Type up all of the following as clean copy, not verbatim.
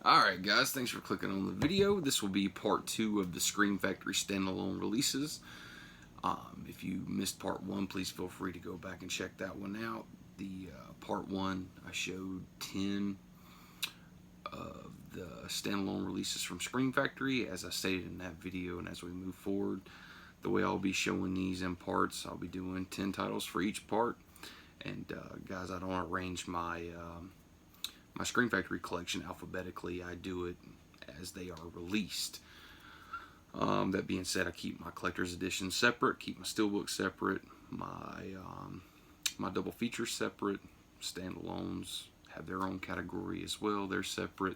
Alright guys, thanks for clicking on the video. This will be part 2 of the Scream Factory standalone releases. If you missed part 1, please feel free to go back and check that one out. The part 1, I showed 10 of the standalone releases from Scream Factory, as I stated in that video. And as we move forward, the way I'll be showing these in parts, I'll be doing 10 titles for each part. And guys, I don't arrange my my Scream Factory collection alphabetically. I do it as they are released. That being said, I keep my collector's edition separate, keep my steelbook separate, my double features separate, standalones have their own category as well, they're separate,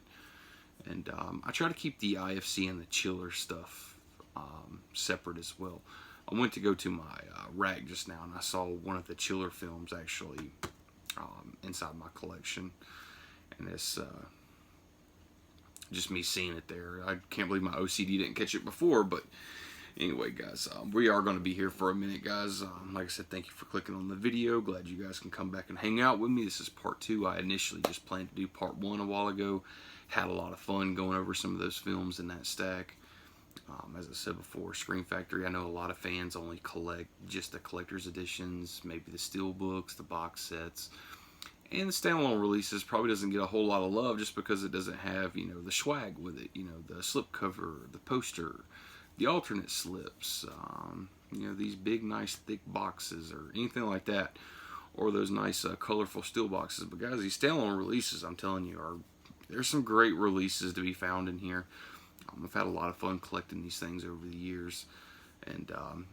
and I try to keep the IFC and the chiller stuff separate as well. I went to go to my rack just now and I saw one of the chiller films actually inside my collection. And it's just me seeing it there. I can't believe my OCD didn't catch it before. But anyway, guys, we are going to be here for a minute, guys. Like I said, thank you for clicking on the video. Glad you guys can come back and hang out with me. This is part 2. I initially just planned to do part 1 a while ago. Had a lot of fun going over some of those films in that stack. As I said before, Scream Factory, I know a lot of fans only collect just the collector's editions, maybe the steel books, the box sets. And the standalone releases probably doesn't get a whole lot of love just because it doesn't have, you know, the swag with it. You know, the slipcover, the poster, the alternate slips, you know, these big, nice, thick boxes or anything like that. Or those nice, colorful steel boxes. But guys, these standalone releases, I'm telling you, there's some great releases to be found in here. I've had a lot of fun collecting these things over the years. And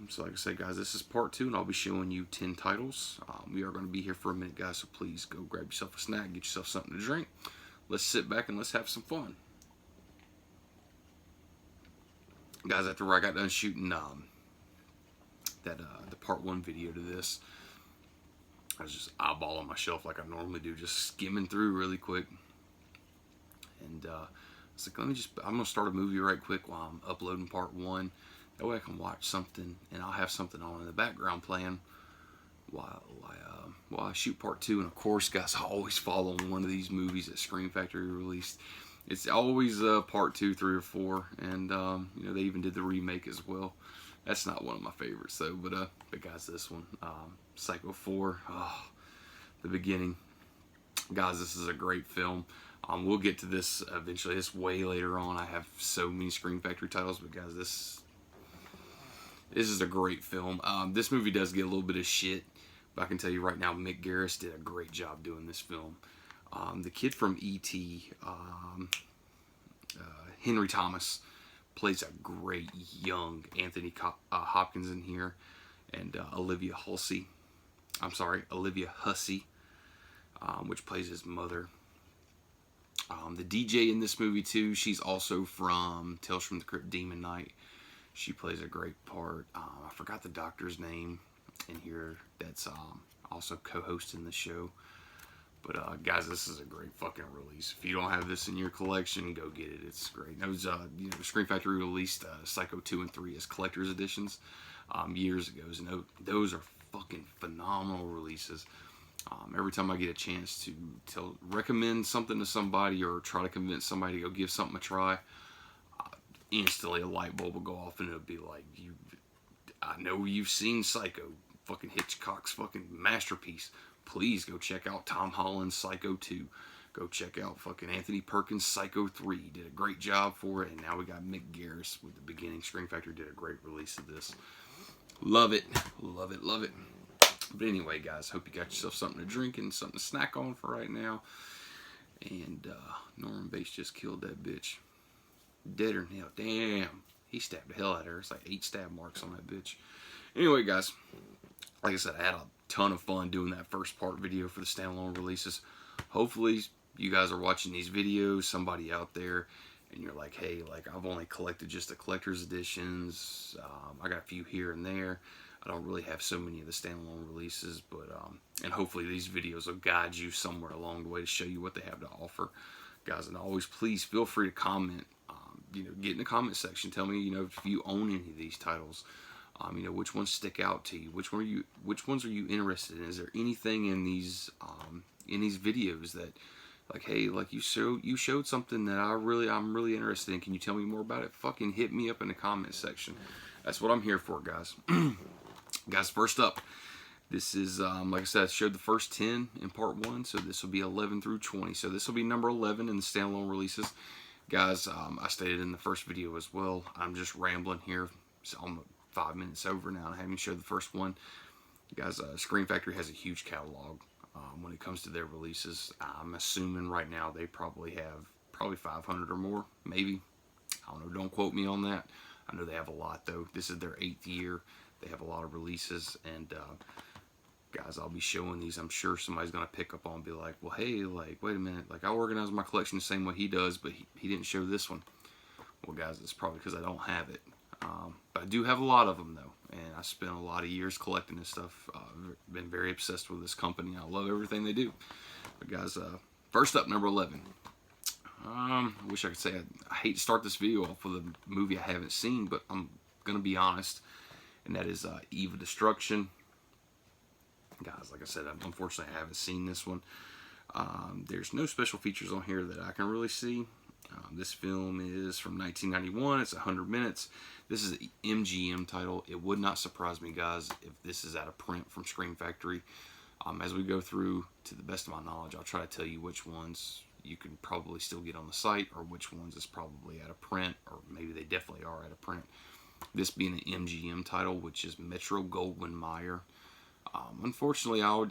so like I said, guys, this is part 2, and I'll be showing you 10 titles. We are going to be here for a minute, guys, so please go grab yourself a snack, get yourself something to drink. Let's sit back and let's have some fun. Guys, after I got done shooting the part 1 video to this, I was just eyeballing my shelf like I normally do, just skimming through really quick. And I was like, I'm going to start a movie right quick while I'm uploading part 1. That way I can watch something and I'll have something on in the background playing while I shoot part 2. And of course, guys, I always follow one of these movies that Scream Factory released. It's always part 2, 3, or 4, and you know, they even did the remake as well. That's not one of my favorites though, but guys, this one, Psycho 4, the beginning. Guys, this is a great film. We'll get to this eventually. It's way later on. I have so many Scream Factory titles, but guys, this is a great film. This movie does get a little bit of shit, but I can tell you right now, Mick Garris did a great job doing this film. The kid from E.T., Henry Thomas, plays a great young Anthony Hopkins in here, and Olivia Hussey, which plays his mother. The DJ in this movie too, she's also from Tales from the Crypt, Demon Knight. She plays a great part. I forgot the doctor's name in here that's also co-hosting the show. But guys, this is a great fucking release. If you don't have this in your collection, go get it. It's great. Those, you know, Scream Factory released Psycho 2 and 3 as collector's editions years ago. And those are fucking phenomenal releases. Every time I get a chance to recommend something to somebody or try to convince somebody to go give something a try, instantly a light bulb will go off and it'll be like, I know you've seen Psycho, fucking Hitchcock's fucking masterpiece. Please go check out Tom Holland's Psycho 2. Go check out fucking Anthony Perkins' Psycho 3. He did a great job for it. And now we got Mick Garris with the beginning. Scream Factory did a great release of this. Love it. Love it. Love it. But anyway, guys, hope you got yourself something to drink and something to snack on for right now. And Norman Bates just killed that bitch. Deader than hell. Damn. He stabbed the hell out of her. It's like 8 stab marks on that bitch. Anyway, guys, like I said, I had a ton of fun doing that first part video for the standalone releases. Hopefully, you guys are watching these videos, somebody out there, and you're like, hey, like, I've only collected just the collector's editions. I got a few here and there. I don't really have so many of the standalone releases, but and hopefully these videos will guide you somewhere along the way to show you what they have to offer, guys. And always, please feel free to comment. You know, get in the comment section. Tell me, you know, if you own any of these titles. You know, which ones stick out to you? Which ones are you interested in? Is there anything in these videos that Like, hey, like you showed something that I'm really interested in. Can you tell me more about it? Fucking hit me up in the comments section. That's what I'm here for, guys. Guys, first up, this is like I said, I showed the first 10 in part 1, so this will be 11 through 20. So this will be number 11 in the standalone releases. Guys, I stated in the first video as well, I'm just rambling here. It's almost 5 minutes over now, and I haven't showed the first one. Guys, Scream Factory has a huge catalog when it comes to their releases. I'm assuming right now they probably have 500 or more, maybe. I don't know, don't quote me on that. I know they have a lot, though. This is their 8th year. They have a lot of releases, and guys, I'll be showing these. I'm sure somebody's going to pick up on and be like, well, hey, like, wait a minute. Like, I organize my collection the same way he does, but he didn't show this one. Well, guys, it's probably because I don't have it. But I do have a lot of them, though, and I spent a lot of years collecting this stuff. Been very obsessed with this company. I love everything they do. But, guys, first up, number 11. I wish I could say I hate to start this video off with a movie I haven't seen, but I'm going to be honest, and that is Eve of Destruction. Guys, like I said, unfortunately I haven't seen this one. There's no special features on here that I can really see. This film is from 1991. It's 100 minutes. This is an MGM title. It would not surprise me, guys, if this is out of print from Scream Factory. As we go through, to the best of my knowledge, I'll try to tell you which ones you can probably still get on the site, or which ones is probably out of print, or maybe they definitely are out of print. This being an MGM title, which is Metro-Goldwyn-Mayer. Unfortunately, I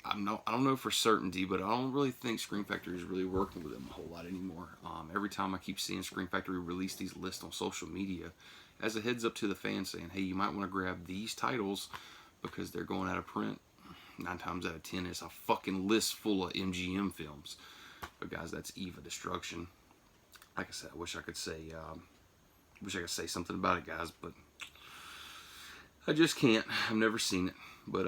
don't know for certainty, but I don't really think Scream Factory is really working with them a whole lot anymore. Every time I keep seeing Scream Factory release these lists on social media, as a heads up to the fans saying, hey, you might want to grab these titles because they're going out of print. 9 times out of 10, it's a fucking list full of MGM films. But guys, that's Eve of Destruction. Like I said, I wish I could say something about it, guys, but I just can't. I've never seen it, but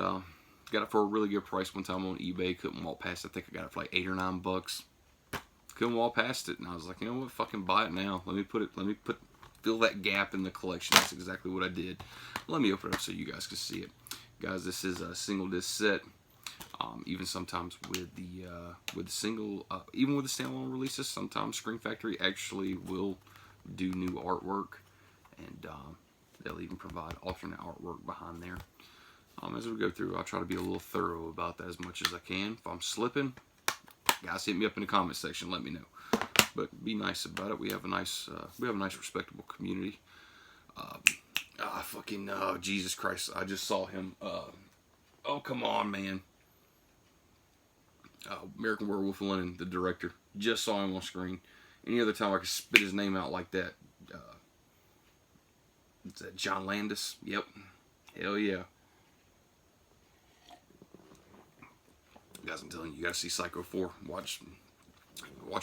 got it for a really good price one time on eBay. Couldn't walk past it. I think I got it for like $8 or $9. Couldn't walk past it, and I was like, you know what? Fucking buy it now. Fill that gap in the collection. That's exactly what I did. Let me open it up so you guys can see it, guys. This is a single disc set. Even sometimes with the single, even with the standalone releases, sometimes Scream Factory actually will do new artwork, and they'll even provide alternate artwork behind there. As we go through, I'll try to be a little thorough about that as much as I can. If I'm slipping, guys, hit me up in the comment section. Let me know. But be nice about it. We have a nice, respectable community. Jesus Christ! I just saw him. Oh, come on, man. American Werewolf in London, the director. Just saw him on screen. Any other time I could spit his name out like that. Is that John Landis? Yep. Hell yeah. Guys, I'm telling you, you gotta see Psycho 4. Watch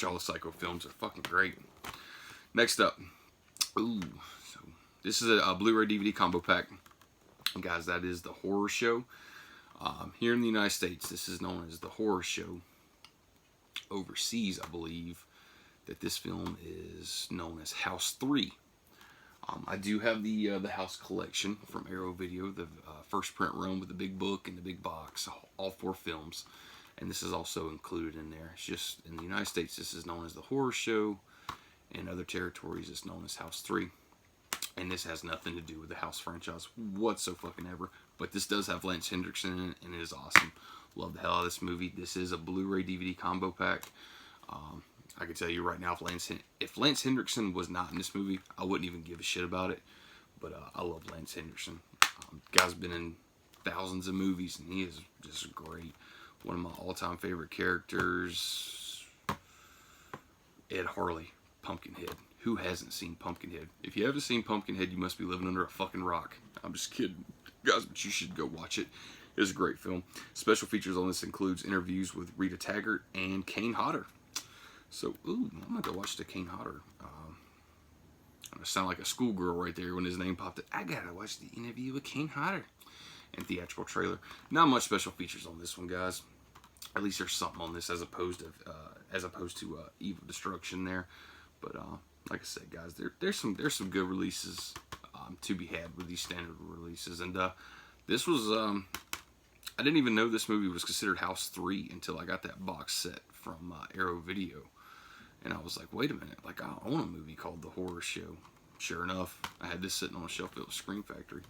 all the Psycho films. They're fucking great. Next up. Ooh. So this is a Blu-ray DVD combo pack. And guys, that is The Horror Show. Here in the United States, this is known as The Horror Show. Overseas, I believe that this film is known as House 3. I do have the House collection from Arrow Video, the first print run with the big book and the big box, all 4 films, and this is also included in there. It's just in the United States, this is known as The Horror Show. In other territories, it's known as House 3. And this has nothing to do with the House franchise whatsoever. But this does have Lance Henriksen in it, and it is awesome. Love the hell out of this movie. This is a Blu-ray DVD combo pack. I can tell you right now, if Lance Henriksen was not in this movie, I wouldn't even give a shit about it. But I love Lance Henriksen. Guy's been in thousands of movies, and he is just great. One of my all-time favorite characters, Ed Harley, Pumpkinhead. Who hasn't seen Pumpkinhead? If you haven't seen Pumpkinhead, you must be living under a fucking rock. I'm just kidding, guys, but you should go watch it. It's a great film. Special features on this includes interviews with Rita Taggart and Kane Hodder. So, ooh, I'm gonna go watch the Kane Hodder. I sound like a schoolgirl right there when his name popped up. I gotta watch the interview with Kane Hodder. And theatrical trailer. Not much special features on this one, guys. At least there's something on this as opposed to Eve of Destruction there. But like I said, guys, there's some good releases to be had with these standard releases. And this was I didn't even know this movie was considered House 3 until I got that box set from Arrow Video. And I was like, wait a minute, like, I own a movie called The Horror Show. Sure enough, I had this sitting on a shelf. It was Scream Factory.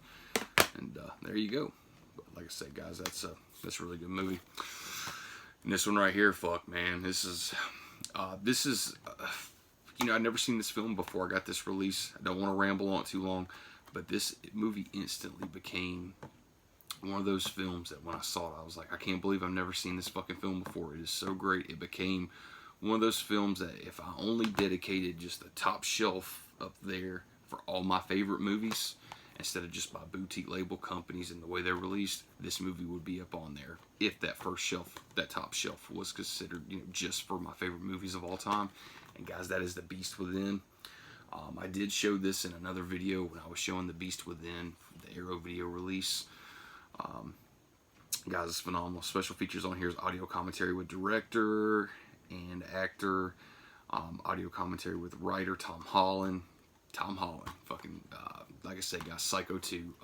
And there you go. But like I said, guys, that's a really good movie. And this one right here, fuck, man. This is, you know, I'd never seen this film before I got this release. I don't want to ramble on it too long. But this movie instantly became one of those films that when I saw it, I was like, I can't believe I've never seen this fucking film before. It is so great. It became one of those films that if I only dedicated just the top shelf up there for all my favorite movies, instead of just by boutique label companies and the way they're released, this movie would be up on there. If that first shelf, that top shelf, was considered, you know, just for my favorite movies of all time. And guys, that is The Beast Within. I did show this in another video when I was showing The Beast Within, the Arrow Video release. Guys, it's phenomenal. Special features on here is audio commentary with director and actor, audio commentary with writer Tom Holland. Tom Holland, fucking, like I said, guys, Psycho 2,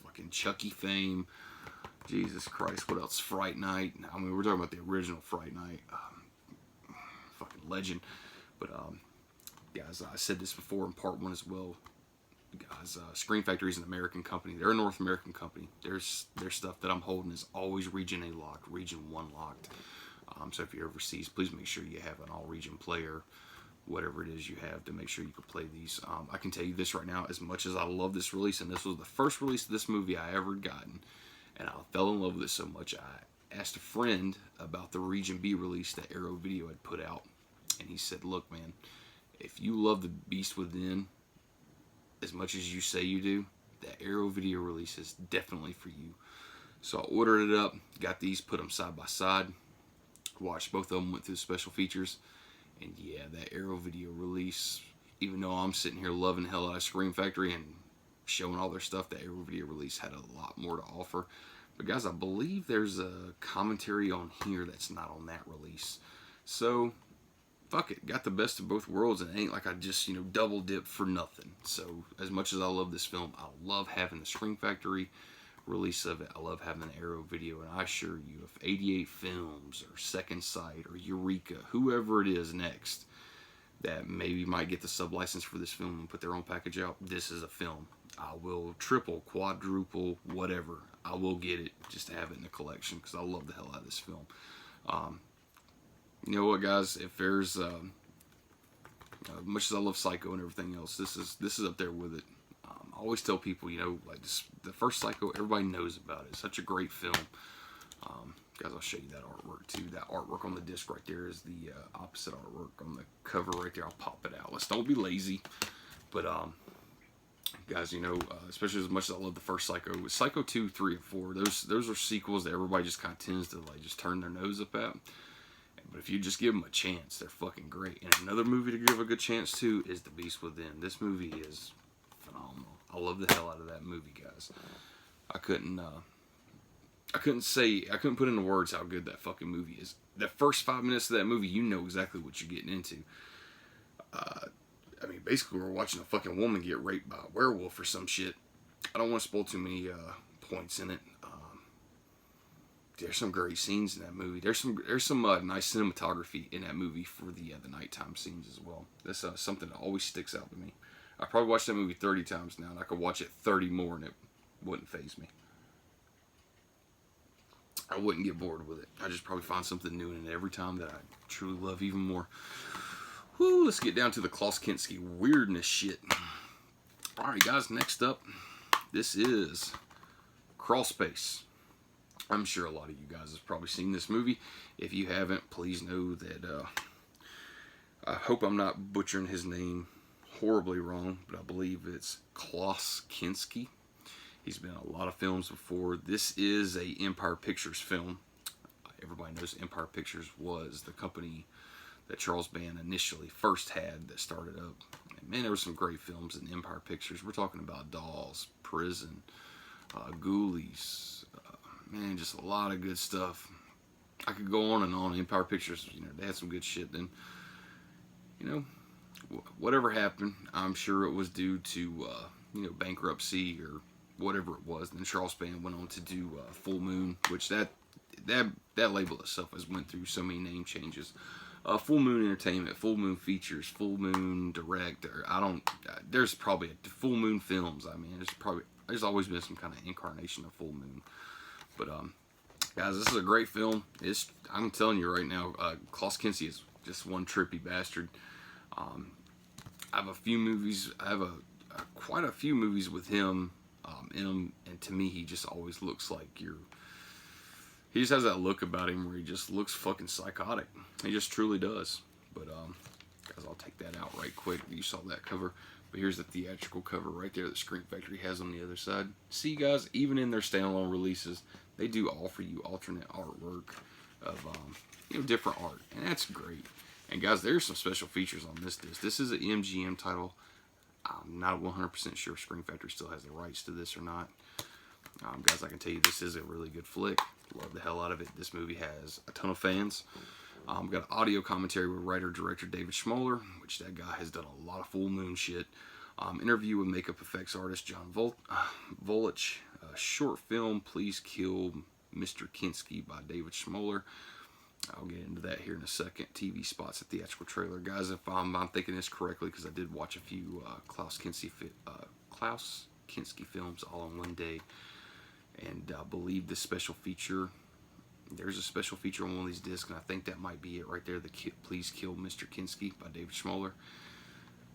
fucking Chucky fame. Jesus Christ, what else? Fright Night. I mean, we're talking about the original Fright Night. Fucking legend. But, guys, I said this before in part 1 as well. Guys, Scream Factory is an American company. They're a North American company. Their stuff that I'm holding is always Region A locked, Region 1 locked. So if you're overseas, please make sure you have an all-region player, whatever it is you have, to make sure you can play these. I can tell you this right now, as much as I love this release, and this was the first release of this movie I ever gotten, and I fell in love with it so much, I asked a friend about the Region B release that Arrow Video had put out, and he said, look, man, if you love The Beast Within as much as you say you do, that Arrow Video release is definitely for you. So I ordered it up, got these, put them side by side, watched both of them, went through the special features, and yeah, that Arrow Video release, even though I'm sitting here loving the hell out of Scream Factory and showing all their stuff, the Arrow Video release had a lot more to offer. But guys, I believe there's a commentary on here that's not on that release. So fuck it, got the best of both worlds, and it ain't like I just, you know, double dipped for nothing. So as much as I love this film, I love having the Scream Factory release of it. I love having the Arrow Video, and I assure you, if 88 Films or Second Sight or Eureka, whoever it is next that maybe might get the sub-license for this film and put their own package out, this is a film. I will triple, quadruple, whatever. I will get it just to have it in the collection because I love the hell out of this film. You know what, guys? If there's much as I love Psycho and everything else, this is up there with it. I always tell people, you know, like the first Psycho, everybody knows about it. It's such a great film. Guys, I'll show you that artwork too. That artwork on the disc right there is the opposite artwork on the cover right there. I'll pop it out. Let's don't be lazy. But guys, you know, especially as much as I love the first Psycho, with Psycho 2, 3, and 4, those are sequels that everybody just kind of tends to like just turn their nose up at. But if you just give them a chance, they're fucking great. And another movie to give a good chance to is The Beast Within. This movie is phenomenal. I love the hell out of that movie, guys. I couldn't put into words how good that fucking movie is. The first 5 minutes of that movie, you know exactly what you're getting into. I mean, basically, we're watching a fucking woman get raped by a werewolf or some shit. I don't want to spoil too many points in it. There's some great scenes in that movie. There's some nice cinematography in that movie for the nighttime scenes as well. That's something that always sticks out to me. I probably watched that movie 30 times now, and I could watch it 30 more, and it wouldn't faze me. I wouldn't get bored with it. I just probably find something new in it every time that I truly love even more. Whew, let's get down to the Klaus Kinski weirdness shit. Alright, guys, next up, this is Crawl Space. I'm sure a lot of you guys have probably seen this movie. If you haven't, please know that I hope I'm not butchering his name horribly wrong, but I believe it's Klaus Kinski. He's been in a lot of films before. This is a Empire Pictures film. Everybody knows Empire Pictures was the company that Charles Band initially first had that started up. And man, there were some great films in Empire Pictures. We're talking about Dolls, Prison, Ghoulies, man, just a lot of good stuff. I could go on and on. Empire Pictures, you know, they had some good shit. Then, you know, whatever happened, I'm sure it was due to, you know, bankruptcy or whatever it was. And then Charles Band went on to do Full Moon, which that label itself has went through so many name changes. Full Moon Entertainment, Full Moon Features, Full Moon Direct. There's probably a Full Moon Films. I mean, there's always been some kind of incarnation of Full Moon. But guys, this is a great film. I'm telling you right now, Klaus Kinski is just one trippy bastard. I have a few movies. I have quite a few movies with him in them, and to me, he just always looks like he just has that look about him where he just looks fucking psychotic. He just truly does. But guys, I'll take that out right quick. You saw that cover, but here's the theatrical cover right there that Scream Factory has on the other side. See, guys, even in their standalone releases, they do offer you alternate artwork of different art, and that's great. And guys, there's some special features on this disc. This is an MGM title. I'm not 100% sure if Scream Factory still has the rights to this or not. Guys, I can tell you this is a really good flick. Love the hell out of it. This movie has a ton of fans. Got an audio commentary with writer-director David Schmoller, which that guy has done a lot of Full Moon shit. Interview with makeup effects artist John Volich. Short film, Please Kill Mr. Kinski by David Schmoller. I'll get into that here in a second. TV spots, a theatrical trailer. Guys, if I'm thinking this correctly, because I did watch a few Klaus Kinski films all in one day. And I believe the special feature, there's a special feature on one of these discs, and I think that might be it right there, Please Kill Mr. Kinski by David Schmoller.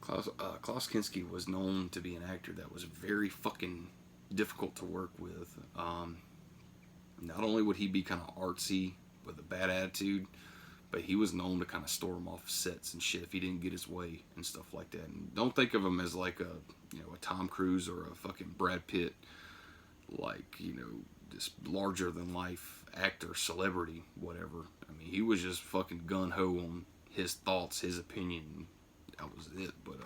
Klaus Kinski was known to be an actor that was very fucking difficult to work with. Not only would he be kind of artsy with a bad attitude, but he was known to kind of storm off sets and shit if he didn't get his way and stuff like that. And don't think of him as like a Tom Cruise or a fucking Brad Pitt, like, this larger than life actor, celebrity, whatever. I mean, he was just fucking gun-ho on his thoughts, his opinion. That was it. But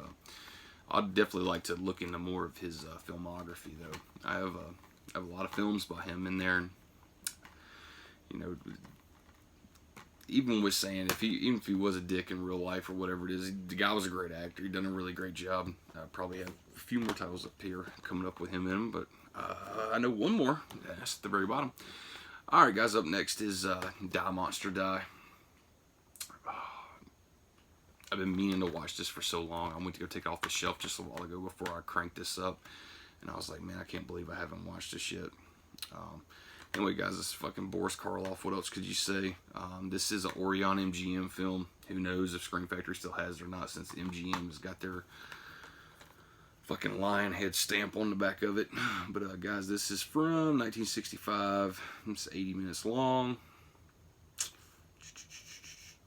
I'd definitely like to look into more of his filmography, though. I have a lot of films by him in there. And, even with saying even if he was a dick in real life or whatever it is, the guy was a great actor. He done a really great job. I probably have a few more titles up here coming up with him in them, but I know one more. That's at the very bottom. All right, guys. Up next is Die Monster Die. I've been meaning to watch this for so long. I went to go take it off the shelf just a while ago before I cranked this up, and I was like, man, I can't believe I haven't watched this yet. Anyway, guys, this is fucking Boris Karloff. What else could you say? This is an Orion MGM film. Who knows if Scream Factory still has it or not, since MGM has got their fucking lion head stamp on the back of it. But, guys, this is from 1965. It's 80 minutes long.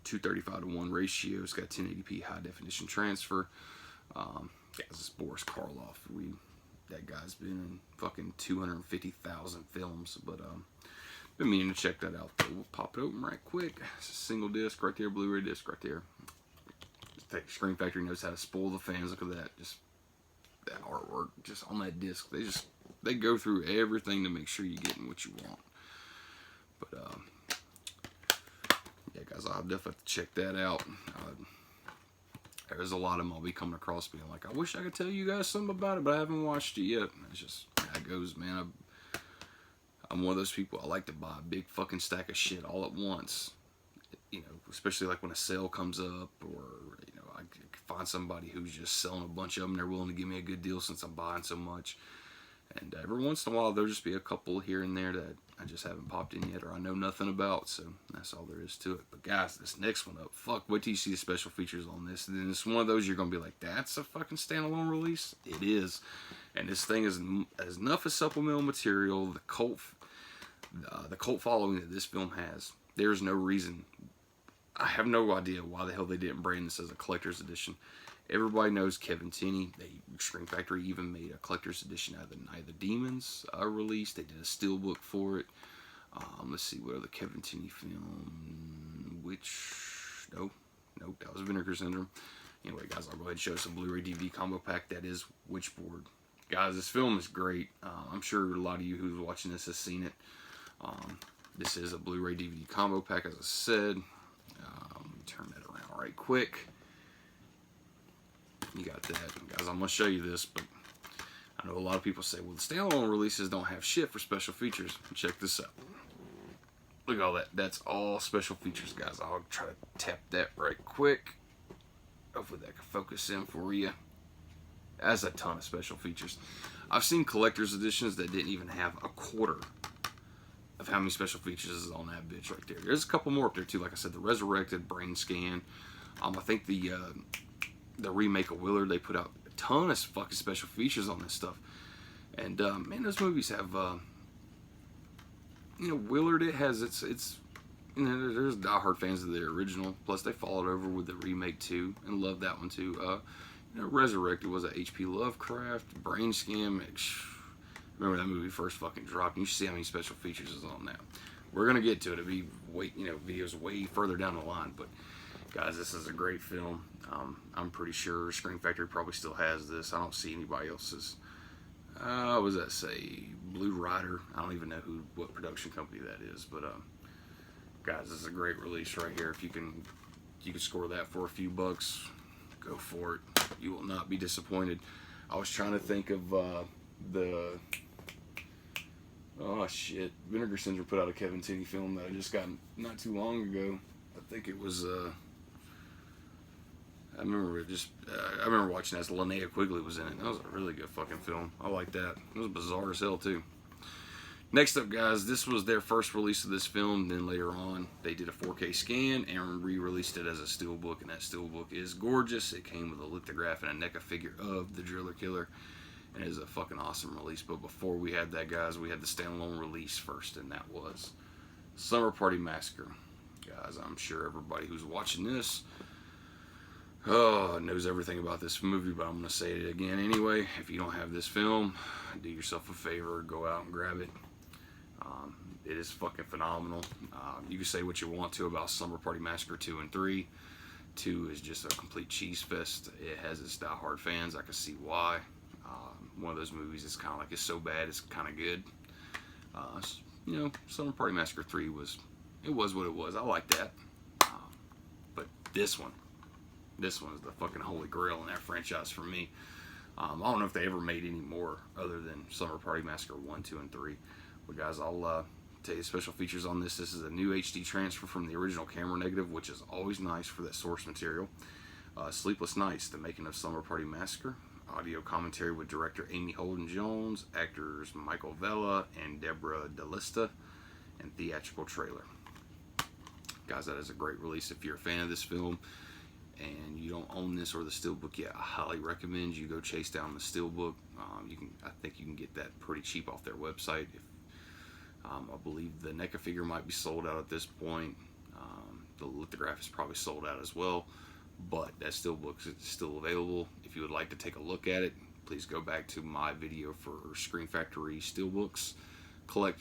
235:1 ratio. It's got 1080p high definition transfer. Guys, this is Boris Karloff. That guy's been in fucking 250,000 films, but been meaning to check that out though. We'll pop it open right quick. It's a single disc right there, Blu-ray disc right there. Scream Factory knows how to spoil the fans. Look at that, just that artwork, just on that disc. They go through everything to make sure you're getting what you want. But yeah, guys, I'll definitely have to check that out. There's a lot of them I'll be coming across being like, I wish I could tell you guys something about it, but I haven't watched it yet. It's just how it goes, man. I'm one of those people, I like to buy a big fucking stack of shit all at once. Especially like when a sale comes up, or, I find somebody who's just selling a bunch of them. They're willing to give me a good deal since I'm buying so much. And every once in a while, there'll just be a couple here and there that I just haven't popped in yet, or I know nothing about, so that's all there is to it. But guys, this next one up, fuck, wait till you see the special features on this. And then it's one of those you're going to be like, that's a fucking standalone release? It is. And this thing is enough of supplemental material, the cult following that this film has. There's no reason, I have no idea why the hell they didn't brand this as a collector's edition. Everybody knows Kevin Tenney. Scream Factory even made a collector's edition out of the Night of the Demons release. They did a steelbook for it. Let's see, what other Kevin Tenney film? Nope, that was Vinegar Syndrome. Anyway, guys, I'll go ahead and show some Blu-ray DVD combo pack. That is Witchboard. Guys, this film is great. I'm sure a lot of you who's watching this has seen it. This is a Blu-ray DVD combo pack, as I said. Let me turn that around right quick. You got that. Guys, I'm going to show you this, but I know a lot of people say, well, the standalone releases don't have shit for special features. Check this out. Look at all that. That's all special features, guys. I'll try to tap that right quick. Hopefully that can focus in for you. That's a ton of special features. I've seen collector's editions that didn't even have a quarter of how many special features is on that bitch right there. There's a couple more up there too. Like I said, the Resurrected, Brain Scan. I think the remake of Willard, they put out a ton of fucking special features on this stuff. And man, those movies have, you know, Willard. It has its you know, there's diehard fans of the original. Plus, they followed over with the remake too, and loved that one too. You know, Resurrected was a H.P. Lovecraft. Brain Scan. Remember that movie first fucking dropped. You should see how many special features is on that. We're gonna get to it. It'll be videos way further down the line. But guys, this is a great film. I'm pretty sure Scream Factory probably still has this. I don't see anybody else's. What does that say? Blue Rider. I don't even know what production company that is. But guys, this is a great release right here. If you can score that for a few bucks, go for it. You will not be disappointed. I was trying to think of oh shit, Vinegar Syndrome put out a Kevin Tenney film that I just got not too long ago. I think it was I remember watching that. Linnea Quigley was in it. That was a really good fucking film. I like that. It was bizarre as hell too. Next up, guys, this was their first release of this film. Then later on, they did a 4K scan and re-released it as a steelbook, and that steelbook is gorgeous. It came with a lithograph and a NECA figure of the Driller Killer, and it is a fucking awesome release. But before we had that, guys, we had the standalone release first, and that was Slumber Party Massacre. Guys, I'm sure everybody who's watching this knows everything about this movie, but I'm going to say it again anyway. If you don't have this film, do yourself a favor, go out and grab it. It is fucking phenomenal. You can say what you want to about Slumber Party Massacre 2 and 3. 2 is just a complete cheese fest. It has its diehard fans. I can see why. One of those movies is kind of like, it's so bad, it's kind of good. You know, Slumber Party Massacre 3 was what it was. I like that. But this one is the fucking holy grail in that franchise for me. I don't know if they ever made any more other than Slumber Party Massacre 1, 2, and 3. But guys, I'll tell you special features on this. This is a new HD transfer from the original camera negative, which is always nice for that source material. Sleepless Nights, the making of Slumber Party Massacre. Audio commentary with director Amy Holden Jones, actors Michael Vella and Deborah DeLista, and theatrical trailer. Guys, that is a great release. If you're a fan of this film and you don't own this or the steelbook yet, I highly recommend you go chase down the steelbook. I think you can get that pretty cheap off their website. I believe the NECA figure might be sold out at this point. The lithograph is probably sold out as well, but that steelbook is still available. If you would like to take a look at it, please go back to my video for Scream Factory steelbooks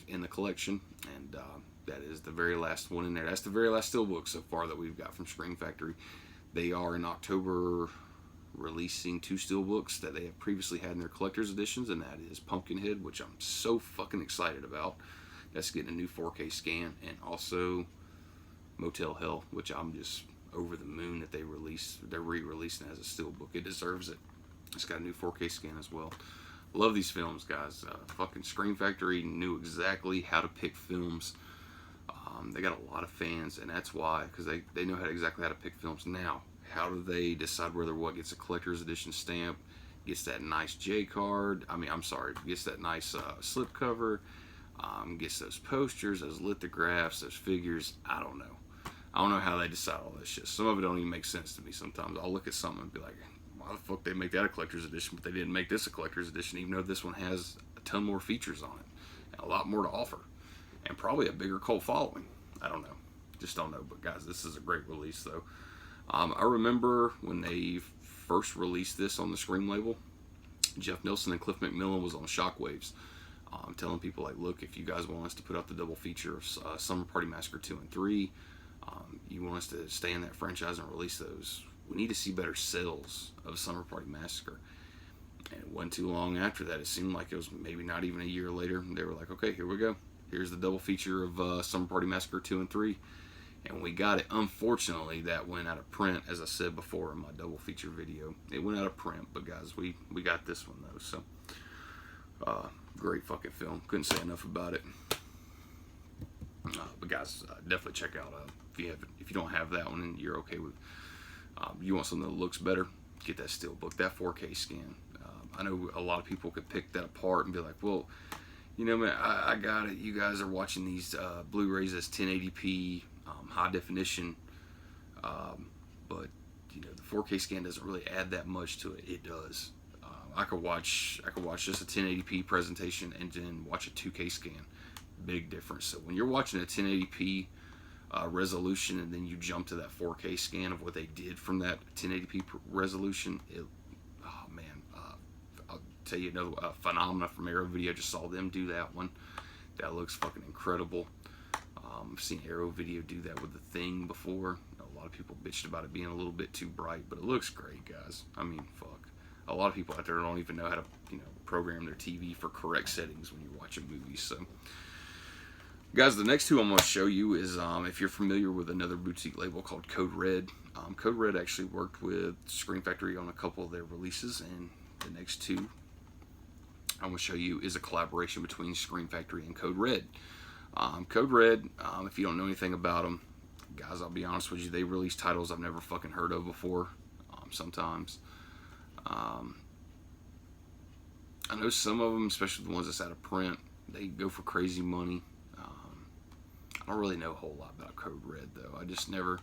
in the collection, and that is the very last one in there. That's the very last steelbook so far that we've got from Scream Factory. They are in October releasing 2 steelbooks that they have previously had in their collector's editions, and that is Pumpkinhead, which I'm so fucking excited about. That's getting a new 4K scan, and also Motel Hell, which I'm just over the moon that they're re-releasing as a steelbook. It deserves it. It's got a new 4K scan as well. Love these films, guys. Fucking Scream Factory knew exactly how to pick films. They got a lot of fans, and that's why, because they know exactly how to pick films. Now, how do they decide whether what gets a collector's edition stamp, gets that nice J card? Gets that nice slip cover, gets those posters, those lithographs, those figures. I don't know. I don't know how they decide all this shit. Some of it don't even make sense to me sometimes. I'll look at something and be like, why the fuck they make that a collector's edition, but they didn't make this a collector's edition, even though this one has a ton more features on it and a lot more to offer, and probably a bigger cult following. I don't know. Just don't know. But guys, this is a great release though. I remember when they first released this on the Scream label, Jeff Nelson and Cliff McMillan was on Shockwaves, telling people like, look, if you guys want us to put out the double feature of Summer Party Massacre 2 and 3, you want us to stay in that franchise and release those, we need to see better sales of Summer Party Massacre. And it wasn't too long after that. It seemed like it was maybe not even a year later. They were like, okay, here we go. Here's the double feature of Summer Party Massacre 2 and 3. And we got it. Unfortunately, that went out of print, as I said before in my double feature video. It went out of print, but guys, we got this one though. So Great fucking film. Couldn't say enough about it. But guys, definitely check out if you don't have that one and you're okay with you want something that looks better, get that Steelbook, that 4K scan. I know a lot of people could pick that apart and be like, well, you know, man, I got it. You guys are watching these Blu-rays as 1080p, high definition, but you know, the 4K scan doesn't really add that much to it. It does. I could watch just a 1080p presentation and then watch a 2K scan. Big difference. So when you're watching a 1080p resolution and then you jump to that 4K scan of what they did from that 1080p resolution, oh man, I'll tell you another Phenomena from Arrow Video. I just saw them do that one. That looks fucking incredible. I've seen Arrow Video do that with The Thing before. A lot of people bitched about it being a little bit too bright, but it looks great, guys. I mean, fuck. A lot of people out there don't even know how to, you know, program their TV for correct settings when you're watching movies. So, guys, the next two I'm going to show you is if you're familiar with another boutique label called Code Red. Code Red actually worked with Scream Factory on a couple of their releases, and the next two I'm going to show you is a collaboration between Scream Factory and Code Red. Code Red, if you don't know anything about them, guys, I'll be honest with you, they release titles I've never fucking heard of before. Sometimes. I know some of them, especially the ones that's out of print, they go for crazy money. I don't really know a whole lot about Code Red, though. I just never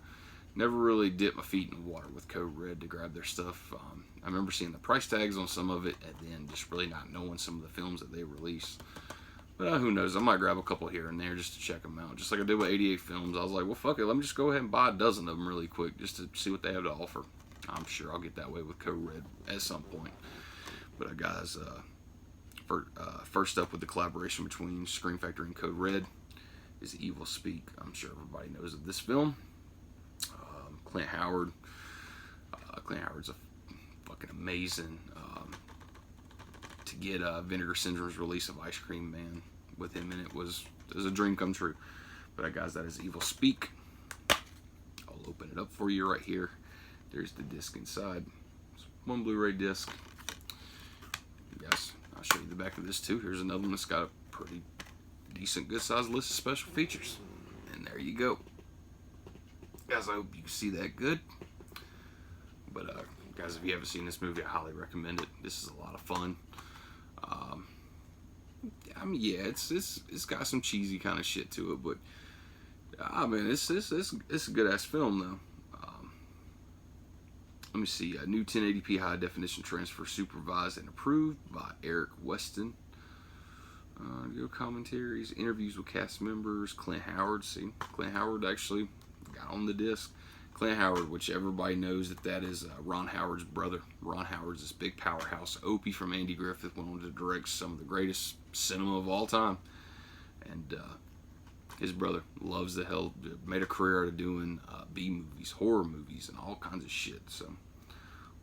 really dipped my feet in the water with Code Red to grab their stuff. I remember seeing the price tags on some of it and then just really not knowing some of the films that they release. But who knows? I might grab a couple here and there just to check them out. Just like I did with 88 Films. I was like, well, fuck it. Let me just go ahead and buy a dozen of them really quick just to see what they have to offer. I'm sure I'll get that way with Code Red at some point. But guys, first up with the collaboration between Scream Factory and Code Red is Evil Speak. I'm sure everybody knows of this film. Clint Howard. Clint Howard's a fucking amazing. To get Vinegar Syndrome's release of Ice Cream Man with him in it was a dream come true. But guys, that is Evil Speak. I'll open it up for you right here. There's the disc inside. It's one Blu-ray disc. Yes, I'll show you the back of this too. Here's another one that's got a pretty decent, good-sized list of special features. And there you go. Guys, I hope you can see that good. But guys, if you haven't seen this movie, I highly recommend it. This is a lot of fun. I mean, yeah, it's got some cheesy kind of shit to it, but I mean, it's a good ass film though. Let me see. A new 1080p high definition transfer supervised and approved by Eric Weston. Video commentaries, interviews with cast members. Clint Howard. See, Clint Howard actually got on the disc. Clint Howard, which everybody knows that is Ron Howard's brother. Ron Howard's this big powerhouse. Opie from Andy Griffith went on to direct some of the greatest cinema of all time. And his brother loves the hell, made a career out of doing B-movies, horror movies, and all kinds of shit. So,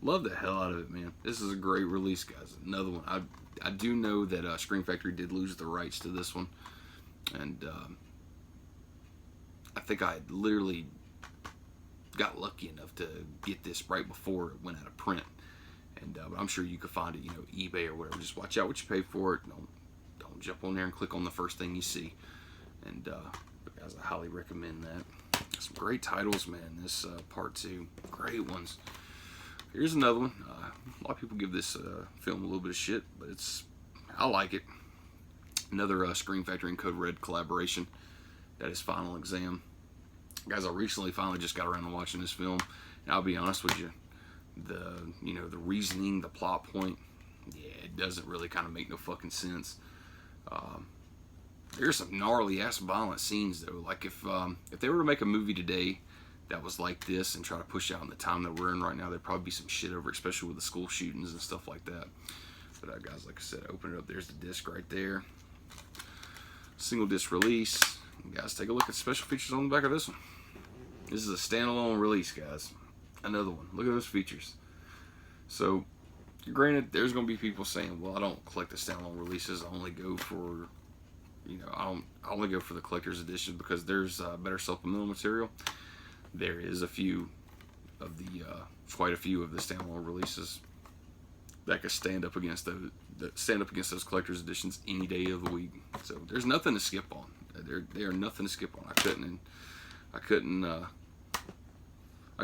love the hell out of it, man. This is a great release, guys. Another one. I do know that Scream Factory did lose the rights to this one. And I think I literally got lucky enough to get this right before it went out of print, and but I'm sure you could find it, you know, eBay or whatever. Just watch out what you pay for it. Don't jump on there and click on the first thing you see. And but guys, I highly recommend that. Some great titles, man. This part 2, great ones. Here's another one. A lot of people give this film a little bit of shit, but I like it. Another Scream Factory and Code Red collaboration. That is Final Exam. Guys, I recently finally just got around to watching this film, and I'll be honest with you, the reasoning, the plot point, yeah, it doesn't really kind of make no fucking sense. There's some gnarly ass violent scenes though. Like if they were to make a movie today that was like this and try to push out in the time that we're in right now, there'd probably be some shit over it, especially with the school shootings and stuff like that. But guys, like I said, open it up. There's the disc right there. Single disc release. Guys, take a look at special features on the back of this one. This is a standalone release, guys. Another one. Look at those features. So, granted, there's going to be people saying, well, I don't collect the standalone releases. I only go for, I only go for the collector's edition because there's better supplemental material. There is quite a few of the standalone releases that could stand up against those collector's editions any day of the week. So there's nothing to skip on. They are nothing to skip on. I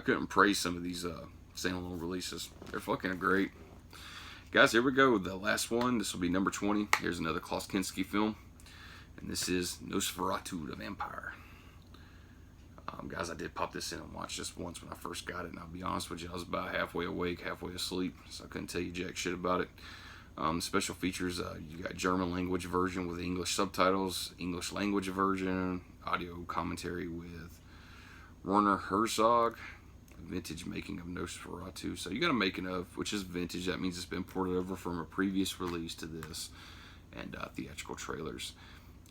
couldn't praise some of these standalone releases. They're fucking great. Guys, here we go. The last one. This will be number 20. Here's another Klaus Kinski film. And this is Nosferatu the Vampire. Guys, I did pop this in and watch this once when I first got it. And I'll be honest with you, I was about halfway awake, halfway asleep. So I couldn't tell you jack shit about it. Special features, you got German language version with English subtitles, English language version, audio commentary with Werner Herzog, vintage making of Nosferatu. So you got a making of, which is vintage. That means it's been ported over from a previous release to this, and theatrical trailers.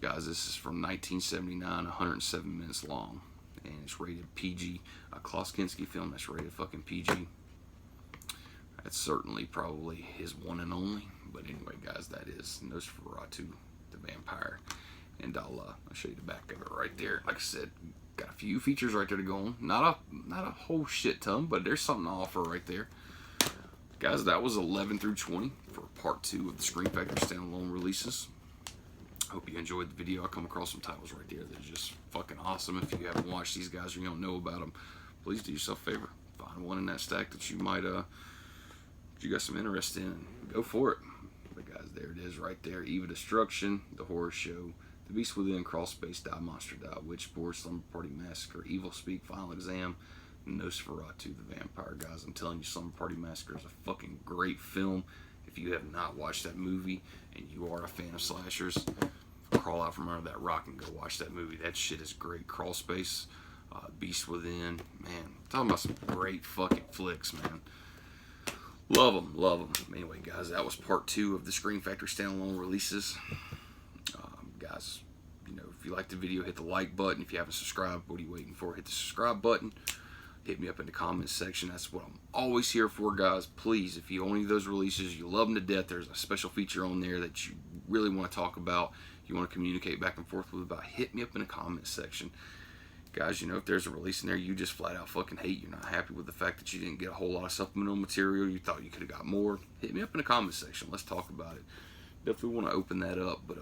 Guys, this is from 1979, 107 minutes long, and it's rated PG. A Klaus Kinski film that's rated fucking PG. That's certainly probably his one and only. But anyway, guys, that is Nosferatu the Vampire, and I'll show you the back of it right there. Like I said, got a few features right there to go on. Not a whole shit ton, but there's something to offer right there. Guys, that was 11 through 20 for part 2 of the Scream Factory standalone releases. Hope you enjoyed the video. I come across some titles right there that are just fucking awesome. If you haven't watched these guys or you don't know about them, please do yourself a favor. Find one in that stack that you might you got some interest in, and go for it. But guys, there it is right there. Eva Destruction, The Horror Show, The Beast Within, Crawl Space, Die Monster Die, Witchboard, Slumber Party Massacre, Evil Speak, Final Exam, Nosferatu the Vampire. Guys, I'm telling you, Slumber Party Massacre is a fucking great film. If you have not watched that movie and you are a fan of slashers, crawl out from under that rock and go watch that movie. That shit is great. Crawl Space, Beast Within, man, I'm talking about some great fucking flicks, man. Love them, love them. Anyway, guys, that was part 2 of the Scream Factory standalone releases. Guys, you know, if you like the video, hit the like button. If you haven't subscribed, what are you waiting for? Hit the subscribe button. Hit me up in the comments section. That's what I'm always here for, guys. Please, if you own any of those releases, you love them to death, there's a special feature on there that you really want to talk about, you want to communicate back and forth with about, hit me up in the comments section. Guys, you know, if there's a release in there you just flat out fucking hate, you're not happy with the fact that you didn't get a whole lot of supplemental material, you thought you could have got more, hit me up in the comments section. Let's talk about it. Definitely want to open that up. But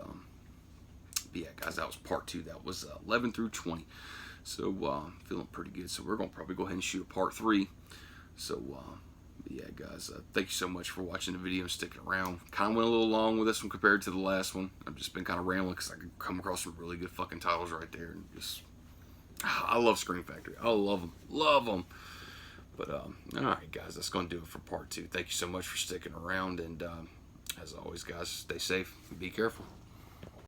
yeah, guys, that was part 2. That was 11 through 20. So feeling pretty good. So we're gonna probably go ahead and shoot a part 3. So yeah, guys, thank you so much for watching the video and sticking around. Kind of went a little long with this one compared to the last one. I've just been kind of rambling because I could come across some really good fucking titles right there, and just I love Scream Factory. I love them. Love them. But, alright, guys, that's going to do it for part 2. Thank you so much for sticking around. And, as always, guys, stay safe. Be careful.